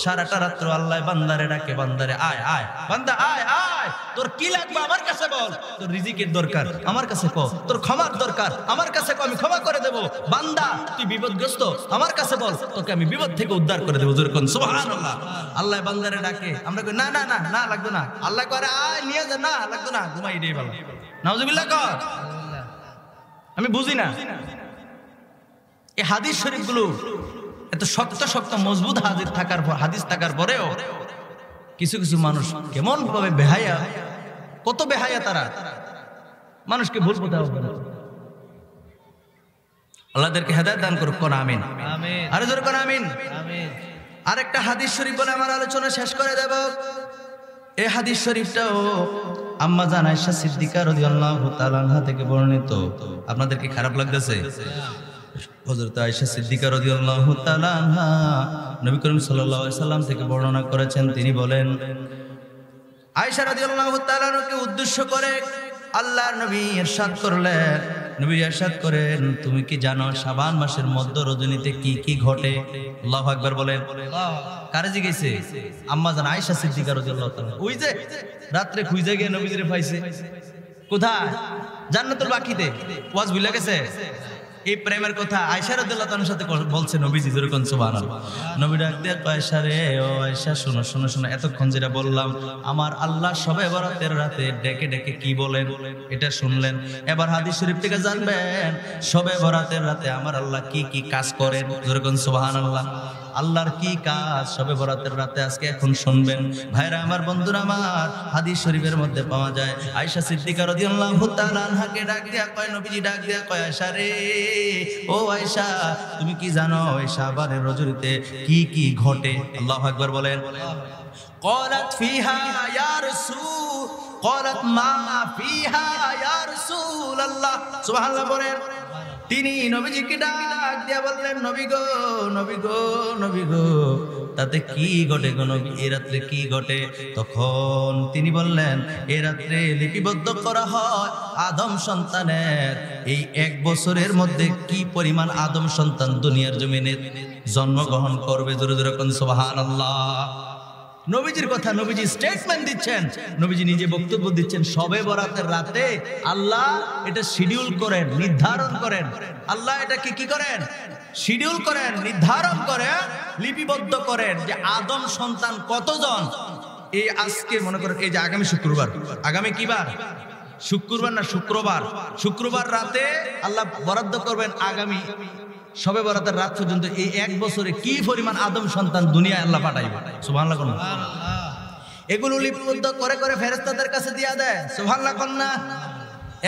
সারাটা রাত্র আল্লাহ বান্দারে ডাকে, বান্দারে আয় আয়, বান্দা আয় আয়, তোর কি লাগবে আমার কাছে বল, তোর রিজিকের দরকার আমার কাছে কও, তোর ক্ষমার দরকার আমার কাছে কও, আমি ক্ষমা করে দেব। বান্দা তুই বিপদগ্রস্ত, আমার কাছে বল, তোকে আমি বিপদ থেকে উদ্ধার করে দেবো। যেরকম সুবহানাল্লাহ। আল্লাহ বান্দারে ডাকে, আমরা কই না না না না লাগবে না। আল্লাহ করে আয় নিয়ে যা, না লাগবে না, ঘুমাই দেই ভালো। নাউজুবিল্লাহ কর। আমি বুঝি না এই হাদিস শরীফগুলো এত শক্ত শক্ত মজবুত হাদিস থাকার পরেও কিছু কিছু মানুষ কেমন ভাবে বেহায়া, কত বেহায়া তারা, মানুষকে ভুল পথে আহ্বান করে। আল্লাহদেরকে হেদায়েত দান করুক। কোন আমিন। আরে জোরে কোন আমিন। আরেকটা হাদিস শরীফ বলে আমার আলোচনা শেষ করে দেব। এই হাদিস শরীফটাও আম্মা জান আয়েশা সিদ্দিকা রাদিয়াল্লাহু তাআলা আনহা থেকে বর্ণিত। আপনাদের কি খারাপ লাগতেছে? হযরত আয়েশা সিদ্দিকা রাদিয়াল্লাহু তাআলা আনহা নবী করিম সাল্লাল্লাহু আলাইহি সাল্লাম থেকে বর্ণনা করেছেন। তিনি বলেন, আয়েশা রাদিয়াল্লাহু তাআলা আনহাকে উদ্দেশ্য করে আল্লাহর নবী ইরশাদ করলেন, নবী ইরশাদ করেন, তুমি কি জানো শাবান মাসের মধ্য রজনীতে কি কি ঘটে? আল্লাহু আকবার বলেন। কারে জিজ্ঞেসে? আম্মা জান আয়েশা সিদ্দিকা রাদিয়াল্লাহু তাআলা। ওই যে রাত্রে খুঁজে গিয়ে নবীজিরে পাইছে। কোথায়? জান্নাতুল বাকিতে। ওয়াজ ভুলে গেছে? এই প্রেমের কথা আয়েশা রাদিয়াল্লাহু তাআলার সাথে বলছে নবীজি, যেরকম সুবহানাল্লাহ। নবী ডাক দিয়ে আয়েশা রে, ও আয়েশা শোনো শোনো শোনো, এতক্ষণ যেটা বললাম আমার আল্লাহ শবে বরাতের রাতে ডেকে ডেকে কি বলেন এটা শুনলেন। এবার হাদিস শরীফ থেকে জানবেন শবে বরাতের রাতে আমার আল্লাহ কি কি কাজ করেন, যেরকম সুবহানাল্লাহ। আল্লাহর কি কাজ শবে বরাতের রাতে আজকে এখন শুনবেন। ভাইরা আমার, বন্ধুরা আমার, হাদিস শরীফের মধ্যে পাওয়া যায় আয়েশা সিদ্দিকা রাদিয়াল্লাহু তাআলা আনহাকে ডাক দিয়া কয়, নবীজি ডাক দিয়া কয়, আয়েশা রে, ও আয়েশা, তুমি কি জানো এই শাবানের রজনীতে কি কি ঘটে? আল্লাহু আকবার বলেন। قالت فيها يا رسول قالت ما فيها يا رسول الله সুবহানাল্লাহ বলেন। তিনি নবীজিকে ডাক দিয়া বললেন, নবী গো, নবী গো, নবী গো, তাতে কি ঘটে গো নবী, এই রাত্রে কি ঘটে? তখন তিনি বললেন, এই রাত্রে লিপিবদ্ধ করা হয় আদম সন্তানের এই 1 বছরের মধ্যে কি পরিমাণ আদম সন্তান দুনিয়ার জমিনে জন্মগ্রহণ করবে। জোরে জোরে কোন সুবহানাল্লাহ। নবীজির কথা, নবীজি স্টেটমেন্ট দিচ্ছেন, নবীজি নিজে বক্তব্য দিচ্ছেন। শবে বরাতের রাতে আল্লাহ এটা শিডিউল করেন, নির্ধারণ করেন। আল্লাহ এটা কি করেন? শিডিউল করেন, নির্ধারণ করেন, লিপিবদ্ধ করেন যে আদম সন্তান কতজন। এই আজকে মনে করেন, এই যে আগামী শুক্রবার, আগামী কি বার? শুক্রবার না শুক্রবার? শুক্রবার রাতে আল্লাহ বরাদ্দ করবেন আগামী শবে বরাতের রাত পর্যন্ত এই 1 বছরে কি পরিমাণ আদম সন্তান দুনিয়ায় আল্লাহ পাঠাইবে। সুবহানাল্লাহ কোন? এগুলো লিপিবদ্ধ করে করে ফেরেশতাদের কাছে দিয়া দেয়। সুবহানাল্লাহ কোন না?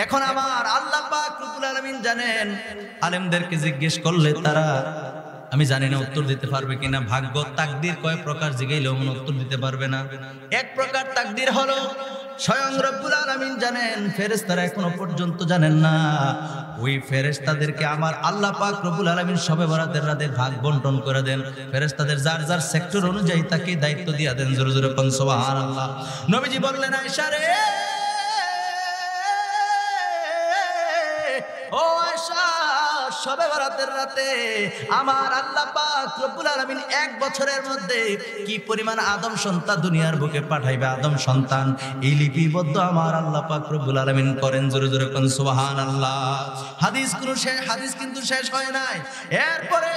এখন আমার আল্লাহ পাক রব্বুল আলামিন জানেন, আলেমদেরকে জিজ্ঞেস করলে তারা, আমি জানি না উত্তর দিতে পারবে কিনা। ভাগ্য তাকদীর কয় প্রকার জিগাইলেও মনে উত্তর দিতে পারবে না। এক প্রকার তাকদীর হলো স্বয়ং রব্বুল আলামিন জানেন, ফেরেশতারা এখনো পর্যন্ত জানেন না। ওই ফেরেশতাদেরকে আমার আল্লাহ পাক রব্বুল আলামিন শবে বরাতের রাতে ভাগ বন্টন করে দেন। ফেরেশতাদের যার যার সেক্টর অনুযায়ী তাকে দায়িত্ব দিয়ে দেন। জোরে জোরে কোন সুবহানাল্লাহ। নবীজি বললেন, আয়েশা রে, ও আয়েশা, শবে বরাতের রাতে আমার আল্লাহ পাক রব্বুল আলামিন 1 বছরের মধ্যে কি পরিমাণ আদম সন্তান দুনিয়ার বুকে পাঠাইবে, আদম সন্তান, এই লিপিবদ্ধ আমার আল্লাহ পাক রব্বুল আলামিন করেন। জোরে জোরে কোন সুবহানাল্লাহ। হাদিস কিন্তু শেষ হয় নাই। এরপরে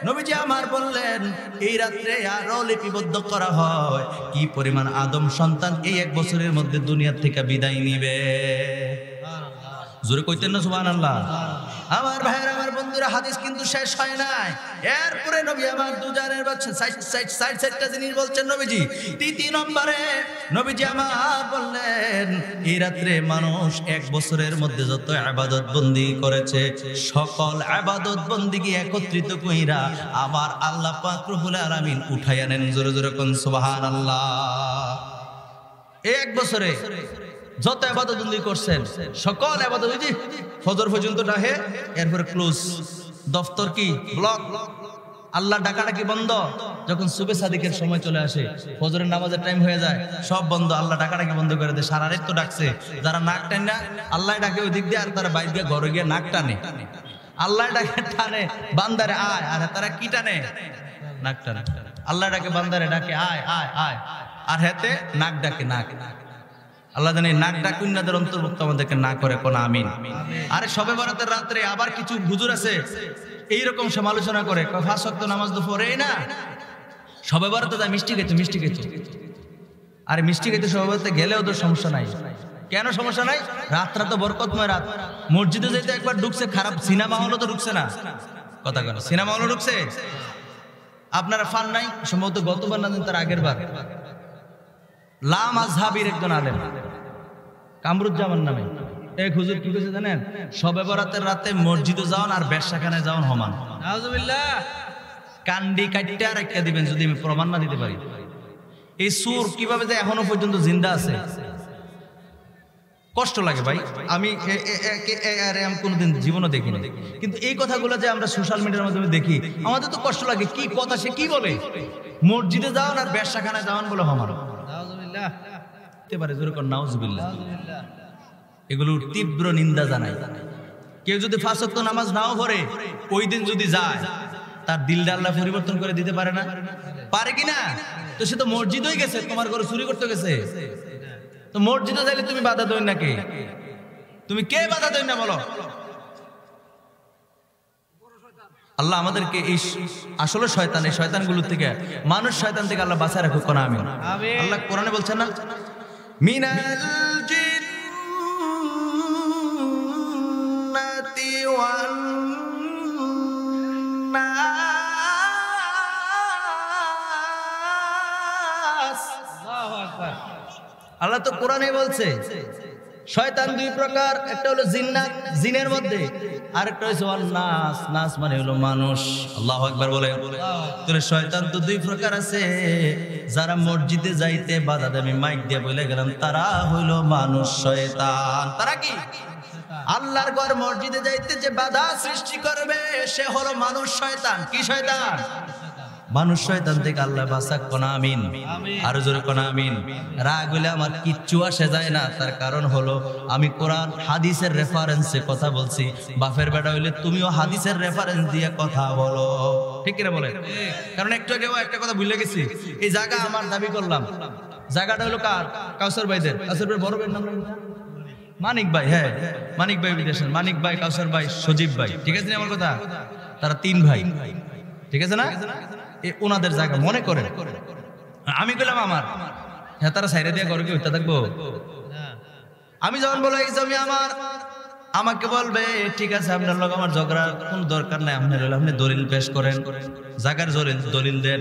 নবীজি আমার বললেন, এই রাত্রে আরো লিপিবদ্ধ করা হয় কি পরিমাণ আদম সন্তান এই 1 বছরের মধ্যে দুনিয়া থেকে বিদায় নিবে। জোরে কইতেন না সুবহানাল্লাহ? আমার ভাইয়ের, আমার বন্ধুরা, হাদিস কিন্তু শেষ হয় নাই। এরপরে নবী আমার দুজানের বাচ্চা 60টা জিনিস বলছেন নবীজি। 3 নম্বরে নবীজি আমার বললেন, এই রাত্রে মানুষ 1 বছরের মধ্যে যত ইবাদত বন্দি করেছে সকল ইবাদত বন্দিকে একত্রিত কইরা আমার আল্লাহ পাক রব্বুল আলামিন উঠাইয়া নেন। জোরে জোরে কোন সুবহানাল্লাহ। 1 বছরে যত ইবাদত বন্দি করছেন সকল ইবাদত, ওই যে ফজর পর্যন্ত ডাকে, এরপরে ক্লোজ, দফতর কি ব্লক, আল্লাহ ডাকাডাকি বন্ধ। যখন সুবে সাদিকের সময় চলে আসে, ফজরের নামাজের টাইম হয়ে যায়, সব বন্ধ, আল্লাহ ডাকাডাকি বন্ধ করে দেয়। সারা রাত তো ডাকছে, যারা নাক টানে না আল্লাহ ডাকে ওই দিক দিয়ে, আর তারা বাইরে দিয়ে ঘরে গিয়ে নাক টানে। আল্লাহ ডাকে টানে বান্দারে আয়, আর তারা কি টানে? নাক টানে। আল্লাহ ডাকে বান্দারে ডাকে আয় আয় আয়, আর হেতে নাক ডাকে নাক। আল্লাহ জানে নাক ডাকুন্নাদের অন্তর্ভুক্ত আমাদেরকে না করে কোন আমিন। আরে শবে বরাতের রাত্রে আবার কিছু হুজুর আছে এইরকম সমালোচনা করে, 5 ওয়াক্ত নামাজ তো পড়েই না, শবে বরাতে যায় মিষ্টি খেতে, মিষ্টি খেতে। আরে মিষ্টি খেতে শবে বরাতে গেলেও তো সমস্যা নাই। কেন সমস্যা নাই? রাতটা তো বরকতময় রাত। মসজিদে যেতে একবার ঢুকছে, খারাপ সিনেমা হলো তো ঢুকছে না। কথা কেন? সিনেমা হলো ঢুকছে। আপনারা ফান নাই সম্ভবত গতবার না তার আগের বার লাম আজহাবির একজন আলেম কামরুজ্জামান নামে এক হুজুর কি কইছে জানেন? শবে বরাতের রাতে মসজিদে যাওন আর বেশ্যাখানে যাওন সমান। নাউজুবিল্লাহ। কান্ডি কাটতে রাখা দিবেন যদি আমি প্রমাণ না দিতে পারি। এই সুর কিভাবে যে এখনো পর্যন্ত জিন্দা আছে, কষ্ট লাগে ভাই। আমি কোনোদিন জীবনে দেখিনি, কিন্তু এই কথাগুলো যে আমরা সোশ্যাল মিডিয়ার মাধ্যমে দেখি, আমাদের তো কষ্ট লাগে। কি কথা সে কি বলে? মসজিদে যাওন আর বেশ্যাখানায় যাওন বলে সমান। এগুলোর তীব্র নিন্দা জানাই। কেউ যদি 5 ওয়াক্ত নামাজ নাও পড়ে ওই দিন যদি যায় তার দিলটা আল্লাহ পরিবর্তন করে দিতে পারে না? পারে কিনা? তো সে তো মসজিদেই গেছে, তোমার ঘরে চুরি করতে গেছে। তো মসজিদে যাইলে তুমি বাধা দেন না কে? তুমি কে বাধা দেন না বলো? আল্লাহ আমাদেরকে এই আসলে শয়তান, এই শয়তানগুলোর থেকে, মানুষ শয়তান থেকে আল্লাহ বাঁচায় রাখুক না। আমিন। আল্লাহ কোরআনে বলছেন না, মিনাল জিন্নাতি ওয়ান নাস। আল্লাহু আকবার। আল্লাহ তো কোরআনে বলছে শয়তান দুই প্রকার, একটা হলো জিন্নাত, জিনের মধ্যে, আর একটা হচ্ছে নাস, নাস মানে হলো মানুষ। আল্লাহু আকবার বলে। তাহলে শয়তান তো দুই প্রকার আছে। যারা মসজিদে যাইতে বাধা দেয়, আমি মাইক দিয়ে বলে গেলাম, তারা হইলো মানুষ শয়তান। তারা কি? আল্লাহর ঘর মসজিদে যাইতে যে বাধা সৃষ্টি করবে সে হলো মানুষ শয়তান। কি শয়তান? মানুষ শয়তান থেকে আল্লাহ বাঁচাক কোন আমিন। আরো জোরে কোন আমিন। রাগ হইলে আমার কিচ্ছু আসে যায় না, তার কারণ হলো আমি কোরআন হাদিসের রেফারেন্সে কথা বলছি। বাপের বেটা হইলে তুমিও হাদিসের রেফারেন্স দিয়ে কথা বলো, ঠিক কিনা বলে? কারণ একটু আগে একটা কথা ভুলে গেছি, এই জায়গা আমার দাবি করলাম, জায়গাটা হলো কার? কাউসার ভাইদের। কাউসার ভাই বড় ভাইয়ের নাম মানিক ভাই। হ্যাঁ, মানিক ভাই বিদেশের, মানিক ভাই, কাউসার ভাই, সজীব ভাই, ঠিক আছে না আমার কথা? তারা 3 ভাই, ঠিক আছে না? ওনাদের জায়গা মনে করেন, আমি বললাম আমার, হ্যাঁ তারা সাইডে দিয়ে ঘরে কি হইতে থাকবো? আমি যখন বলে এই জমি আমার, আমাকে বলবে ঠিক আছে আপনার লোক আমার ঝগড়া কোন দরকার নাই, আপনি দলিল পেশ করেন, জায়গার দলিল দেন।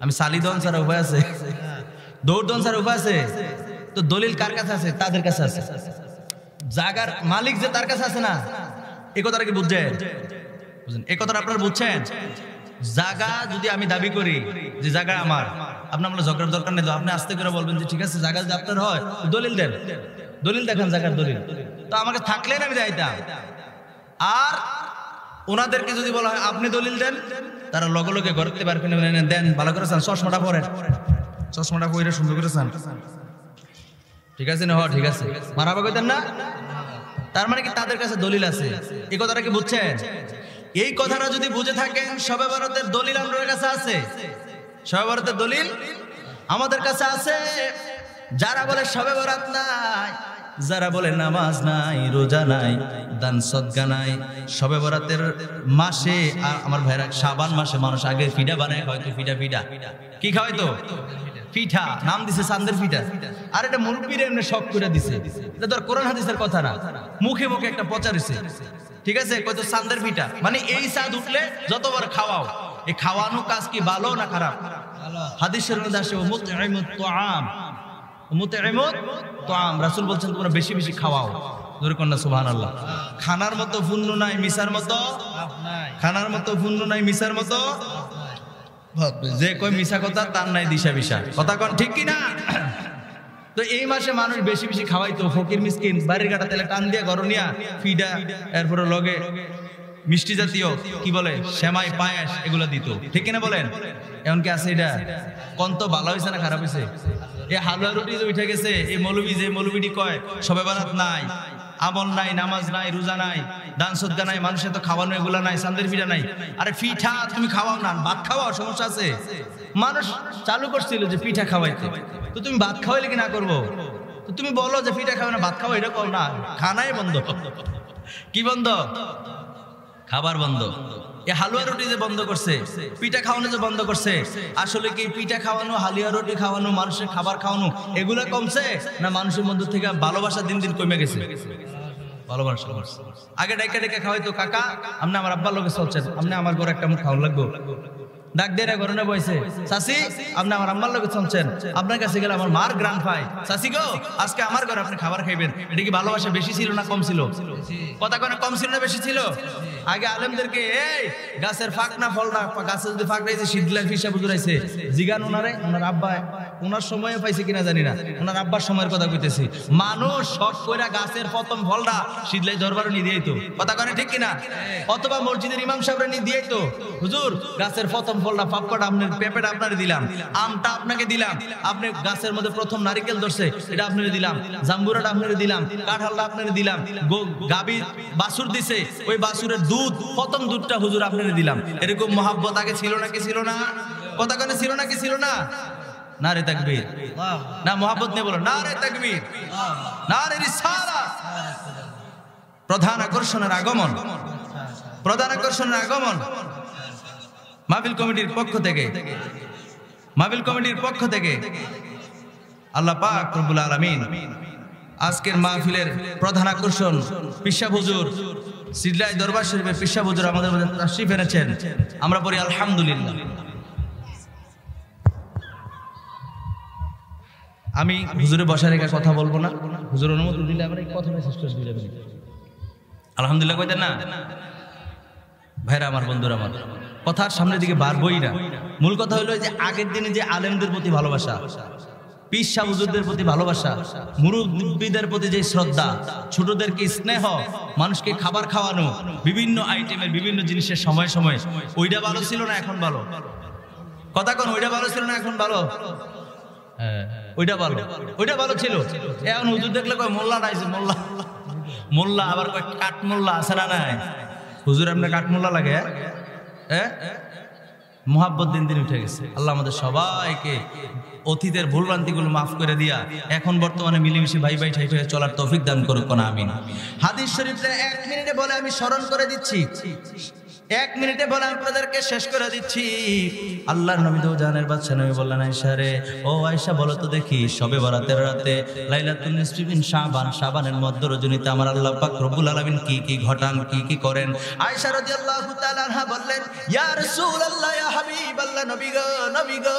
আমি সালি দন ছাড়া উপায় আছে? দৌড় দন ছাড়া উপায় আছে? তো দলিল কার কাছে আছে? তাদের কাছে আছে। জায়গার মালিক যে তার কাছে আছে না, এই কথাটা কি বুঝছেন? এই কথাটা আপনারা বুঝছেন? জায়গা যদি আমি দাবি করি যে জায়গা আমার, আপনার ঝগড়ার দরকার নেই, আপনি আস্তে করে বলবেন যে ঠিক আছে জায়গা যদি আপনার হয় দলিল দেন, দলিল দেখান, জায়গার দলিল। তো আমাকে থাকলেন আমি যাইতাম। আর ওনাদেরকে যদি বলা হয় আপনি দলিল দেন, তারা লগে লগে ঘরতে পারবেন, দেন ভালো করে চান, চশমাটা পরেন, চশমাটা পরে সুন্দর করে চান, ঠিক আছে না? ঠিক আছে, মারাবা কইতেন না? তার মানে কি তাদের কাছে দলিল আছে। এই কথাটা কি বুঝছেন? এই কথাটা যদি বুঝে থাকেন, শবে বরাতের দলিল আমাদের কাছে আছে, শবে বরাতের দলিল আমাদের কাছে আছে। যারা বলে শবে বরাত নাই, যারা বলে নামাজ নাই, রোজা নাই, দান সদকা নাই, শবে বরাতের মাসে, আমার ভাইরা শাবান মাসে মানুষ আগে ফিডা বানায়, হয়তো ফিডা কি খাওয়াই তো পিঠা, নাম দিছে চান্দের পিঠা। আর এটা মুরব্বীর এমনি শখ করে দিছে, এটা তোর কোরআন হাদিসের কথা না, মুখে মুখে একটা প্রচারিছে, ঠিক আছে? কত চান্দের পিঠা মানে এই চাঁদ উঠলে যতবার খাওয়াও, এই খাওয়ানো কাজ কি ভালো না খারাপ? হাদিসের মধ্যে আসে মুতঈমুত তুআম, মুতঈমুত তুআম, রাসূল বলছেন তোমরা বেশি বেশি খাওয়াও। জোরে কন্যা সুবহানাল্লাহ। খানার মতো পুণ্য নাই, মিসার মতো খানার মতো পুণ্য নাই, মিসার মতো যে কই মিশা কথা তার নাই দিশা বিশা, কথা কোন ঠিক কি না? তো এই মাসে মানুষ বেশি বেশি খাওয়াইতো, ফকির মিসকিন বাড়ির কাটা তেলে টান দিয়া গরনিয়া ফিডা, এরপরে লগে মিষ্টি জাতীয় কি বলে সেমাই, পায়েস, এগুলো দিত, ঠিক কিনা বলেন? এমন কি আছে? এটা কন্ত ভালো হয়েছে না খারাপ হয়েছে? এই হালুয়া রুটি যে উঠে গেছে, এই মৌলবি যে মৌলবিটি কয় শবে বরাত নাই, আমল নাই, নামাজ নাই, রোজা নাই, দান সদকা নাই, মানুষের তো খাওয়ানো এগুলা নাই, চান্দের পিঠা নাই। আরে পিঠা তুমি খাওয়াও না, ভাত খাওয়াও, সমস্যা আছে? মানুষ চালু করছিল যে পিঠা খাওয়াইতে, তো তুমি ভাত খাওয়াইলে কি না করবো? তো তুমি বলো যে পিঠা খাওয়া না, ভাত খাওয়া, এটা কর না, খানাই বন্ধ। কি বন্ধ? খাবার বন্ধ। এই হালুয়া রুটি যে বন্ধ করছে, পিঠা খাওয়ানো যে বন্ধ করছে, আসলে কি পিঠা খাওয়ানো, হালুয়া রুটি খাওয়ানো, মানুষের খাবার খাওয়ানো এগুলা কমছে না মানুষের মধ্যে থেকে ভালোবাসা দিন দিন কমে গেছে? ভালোবাসা আগে ডাইকা ডেকে খাওয়াইতো, কাকা আপনি আমার আব্বার লোকে চলছেন, আপনি আমার ঘরে একটা মুখ খাওয়ান লাগবো, ডাক দিয়ে ঘরে না বইছে, চাচি আপনি আমার আম্মার লোকে চলছেন, আপনার কাছে গেলে আমার মার গ্রান পাই, চাচি গো আজকে আমার ঘরে আপনি খাবার খাইবেন। এটা কি ভালোবাসা বেশি ছিল না কম ছিল? কথা কোনো কম ছিল না বেশি ছিল? আগে আলেমদেরকে এই গাছের ফাঁক না ফল না, গাছে যদি ফাঁক রয়েছে শীতলার হিসাব বুঝাইছে, জিগান ওনারে, ওনার আব্বা ওনার সময়ে পাইছে কিনা জানি না, ওনার আব্বার সময়ের কথা কইতেছি। মানুষ শখ কইরা গাছের প্রথম ফলটা শীতলাই দরবারে নিয়ে দিয়েতো, কথা করে ঠিক কিনা? অথবা মসজিদের ইমাম সাহেবরা নিয়ে দিয়েতো, হুজুর গাছের প্রথম ফলটা পাপড়টা আপনার পেঁপেটা আপনারে দিলাম, আমটা আপনাকে দিলাম, আপনি গাছের মধ্যে প্রথম নারিকেল ধরছে এটা আপনারে দিলাম, জাম্বুরাটা আপনারে দিলাম, কাঁঠালটা আপনারে দিলাম, গাবি বাছুর দিছে ওই বাছুরের দুধ প্রথম দুধটা হুজুর আপনারে দিলাম। এরকম মহাব্বত আগে ছিল নাকি ছিল না? কথা কানে ছিল নাকি ছিল না? নারে তাকবীর, না মহাব্বত নিয়ে বলো নারে তাকবীর, নারে রিসালাত। প্রধান আকর্ষণের আগমন, প্রধান আকর্ষণের আগমন মাহফিল কমিটির পক্ষ থেকে, মাহফিল কমিটির পক্ষ থেকে আল্লাহ পাক রব্বুল আলামিন আজকের মাহফিলের প্রধান আকর্ষণ পিসা হুজুর, সিদলাই দরবার শরীফের পিসা হুজুর আমাদের মধ্যে তাশরীফ এনেছেন। আমরা পড়ি আলহামদুলিল্লাহ। আমি হুজুরে বসা রেখে কথা বলবো না, হুজুর অনুমতি দিলে আমরা এই কথাটা শেষ করে দিয়ে যাবেন। আলহামদুলিল্লাহ কইতেন না ভাইরা আমার, বন্ধুরা আমার, কথার সামনের দিকে বাড়বই না। মূল কথা হলো যে আগের দিনে যে আলেমদের প্রতি ভালোবাসা, পীর সাহেব হুজুরদের প্রতি ভালোবাসা, মুরব্বিদের প্রতি যে শ্রদ্ধা, ছোটদেরকে স্নেহ, মানুষকে খাবার খাওয়ানো, বিভিন্ন আইটেমের বিভিন্ন জিনিসের সময় সময়, ওইটা ভালো ছিল না এখন ভালো? কথা কোন ওইটা ভালো ছিল না এখন ভালো? ওইটা ভালো, ওইটা ভালো ছিল। এখন হুজুর দেখলে কয় মোল্লা নাইছে, মোল্লা মোল্লা, আবার কয় কাঠ মোল্লা আছে না নাই? হুজুর আপনার কাঠ মোল্লা লাগে? মুহাব্বত দিন দিন উঠে গেছে। আল্লাহ আমাদের সবাইকে অতীতের ভুলভ্রান্তিগুলো মাফ করে দিয়া এখন বর্তমানে মিলেমিশে ভাই ভাই ঠাই হয়ে চলার তৌফিক দান করুক না, আমিন। হাদিস শরীফে 1 মিনিটে বলে আমি স্মরণ করে দিচ্ছি, 1 মিনিটে বলে আপনাদেরকে শেষ করে দিচ্ছি। আল্লাহর নবী তো জানের বাদশা নবী বললেন, আয়েশা রে, ও আয়েশা বলো তো দেখি, শবে বরাতের রাতে লাইলাতুন নিসফি মিন শাবান, শাবানের মধ্য রজনীতে আমার আল্লাহ পাক রব্বুল আলামিন কি কি ঘটান, কি কি করেন? আয়েশা রাদিয়াল্লাহু তাআলা আনহা বললেন, ইয়া রাসূলুল্লাহ, ইয়া হাবিবাল্লাহ, নবী গো, নবী গো,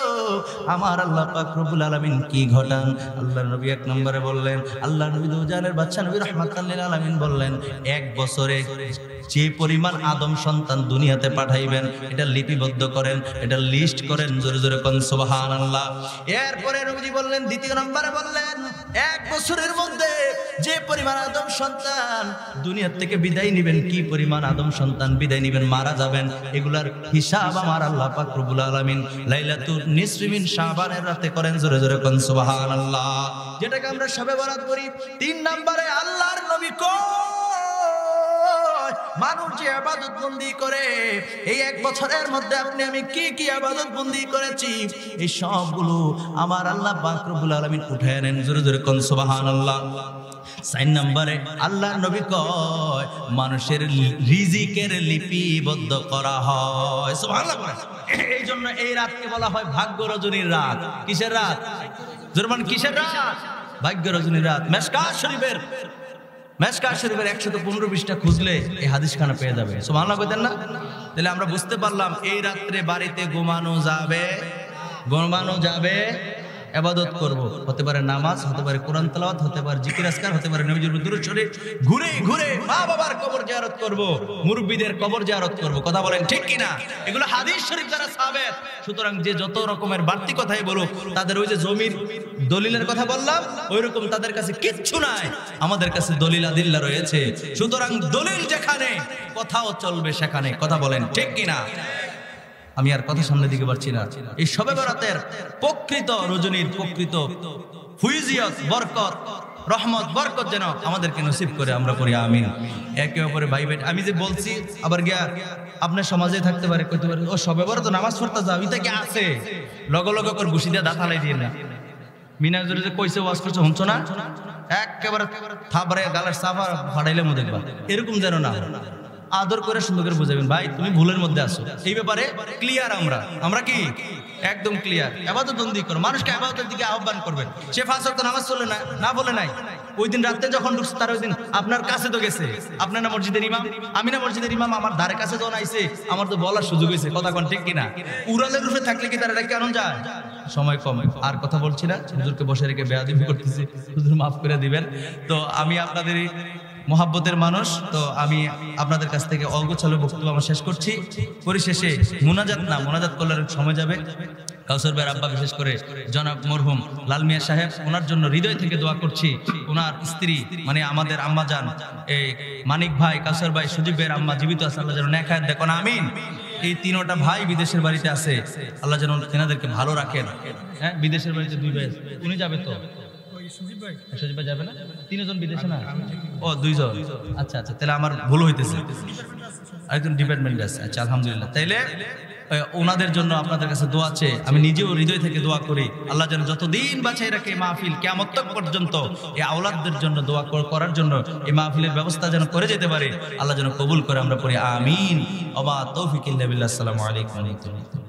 আমার আল্লাহ পাক রব্বুল আলামিন কি ঘটান? আল্লাহর নবী 1 নম্বরে বললেন, আল্লাহর নবী তো জানের বাদশা নবী রাহমাতাল লিল আলামিন বললেন, 1 বছরে যে পরিমাণ আদম সন্তান দুনিয়াতে পাঠাইবেন এটা লিপিবদ্ধ করেন, এটা লিস্ট করেন, জোরে জোরে কোন সুবহানাল্লাহ। এরপরে নবীজি বললেন, দ্বিতীয় নম্বরে বললেন, 1 বছরের মধ্যে যে পরিমাণ আদম সন্তান দুনিয়ার থেকে বিদায় নেবেন, কি পরিমাণ আদম সন্তান বিদায় নেবেন, মারা যাবেন, এগুলার হিসাব আমার আল্লাহ পাক রব্বুল আলামিন লাইলাতুন নিসফি মিন শাবানের রাতে করেন, জোরে জোরে কোন সুবহানাল্লাহ, যেটাকে আমরা শবে বরাত করি। 3 নম্বরে আল্লাহর নবী মানুষ যে ইবাদত বন্দি করে, এই 1 বছরের মধ্যে আপনি আমি কি কি ইবাদত বন্দি করেছি, এই সবগুলো আমার আল্লাহ পাক রব্বুল আলামিন উঠায় নেন, জোরে জোরে কোন সুবহানাল্লাহ। 4 নম্বরে আল্লাহর নবী কয় মানুষের রিজিকের লিপিবদ্ধ করা হয়, সুবহানাল্লাহ। এই জন্য এই রাতকে বলা হয় ভাগ্য রজনীর রাত। কিসের রাত? জোরমান কিসের রাত? ভাগ্য রজনীর রাত। মেশকাত শরীফের 115 পৃষ্ঠা খুঁজলে এই হাদিস খানা পেয়ে যাবে, সুবহানাল্লাহ বলেন না? তাহলে আমরা বুঝতে পারলাম এই রাত্রে বাড়িতে ঘুমানো যাবে, ঘুমানো যাবে, ইবাদত করব, হতে পারে নামাজ, হতে পারে কোরআন তেলাওয়াত, হতে পারে জিকির আজকার, হতে পারে নবীজির দুরূদ শরীফ, ঘুরে ঘুরে মা বাবার কবর জিয়ারত করব, মুরব্বিদের কবর জিয়ারত করব। কথা বলেন ঠিক কিনা? এগুলো হাদিস শরীফ দ্বারা সাবেত। সুতরাং যে যত রকমের বাড়তি কথাই বলুক, তাদের ওই যে জমির দলিলের কথা বললাম, ওইরকম তাদের কাছে কিচ্ছু নাই, আমাদের কাছে দলিল আদিল্লা রয়েছে। সুতরাং দলিল যেখানে, কথাও চলবে সেখানে। কথা বলেন ঠিক কিনা? আমি আর কথা সামনের দিকে পারছি না। এই শবে বরাতের প্রকৃত রজনীর প্রকৃত ফুইজিয়ত, বরকত, রহমত, বরকত যেন আমাদেরকে নসিব করে, আমরা করি আমিন। একে অপরে ভাই ভাই, আমি যে বলছি আবার গিয়া আপনার সমাজে থাকতে পারে, কইতে পারে ও শবে বরাত নামাজ পড়তে যাও, এটা কি আছে? লগ লগ করে ঘুষি দিয়ে দাঁত হালাই দিয়ে না, মিনাজুরে যে কইছে ওয়াজ করছে শুনছো না, একেবারে থাবরে গালের সাফা ফাড়াইলে মো দেখবা, এরকম যেন না। আদর করে সুন্দর করে বুঝাবেন, ভাই তুমি ভুলের মধ্যে আছো, এই ব্যাপারে ক্লিয়ার। আমরা কি একদম ক্লিয়ার। ইবাদত বন্দি করো, মানুষকে ইবাদতের দিকে আহ্বান করবেন। সে 5 ওয়াক্ত নামাজ চলে না বলে নাই, ওই দিন রাতে যখন ঢুকছে তার ওই দিন আপনার কাছে তো গেছে, আপনার না মসজিদের ইমাম, আমি না মসজিদের ইমাম, আমার ধারে কাছে যখন আইছে আমার তো বলার সুযোগ হয়েছে। কথা কোন ঠিক কিনা? উড়ালের রূপে থাকলে কি তারা কেমন যায়? সময় কম, আর কথা বলছি না, হুজুরকে বসে রেখে বেয়াদবি করতেছি, হুজুর মাফ করে দিবেন। তো আমি আপনাদেরই মোহাব্বতের মানুষ, তো আমি আপনাদের কাছ থেকে অগোছালো বক্তব্য আমার শেষ করছি। পরিশেষে মোনাজাত করলে সময় যাবে। কাউসার ভাইয়ের আব্বা, বিশেষ করে জনাব মরহুম লাল মিয়া সাহেব, ওনার জন্য হৃদয় থেকে দোয়া করছি। ওনার স্ত্রী মানে আমাদের আম্মা জান এই মানিক ভাই, কাউসার ভাই, সুজিব ভাইয়ের আম্মা জীবিত আছে, আল্লাহ যেন নেক হায়াত দেখুন, আমিন। এই তিনটা ভাই বিদেশের বাড়িতে আছে, আল্লাহ যেন তেনাদেরকে ভালো রাখেন। হ্যাঁ, বিদেশের বাড়িতে 2 ভাই, উনি যাবে তো? সজীব ভাই যাবে না? 3 জন বিদেশে না? ও 2 জন। আচ্ছা আচ্ছা, তাহলে আমার ভুল হইতেছে, একজন ডিপার্টমেন্ট আছে। আচ্ছা, আলহামদুলিল্লাহ। তাইলে ওনাদের জন্য আপনাদের কাছে দোয়া আছে, আমি নিজেও হৃদয় থেকে দোয়া করি আল্লাহ যেন যতদিন বাঁচাই রাখে মাহফিল কিয়ামত তক পর্যন্ত এই আওলাদদের জন্য দোয়া করার জন্য এই মাহফিলের ব্যবস্থা যেন করে যেতে পারে, আল্লাহ যেন কবুল করে। আমরা পড়ি আমিন। ওয়া তৌফিক ইল্লা বিল্লাহ। আসসালামু আলাইকুম।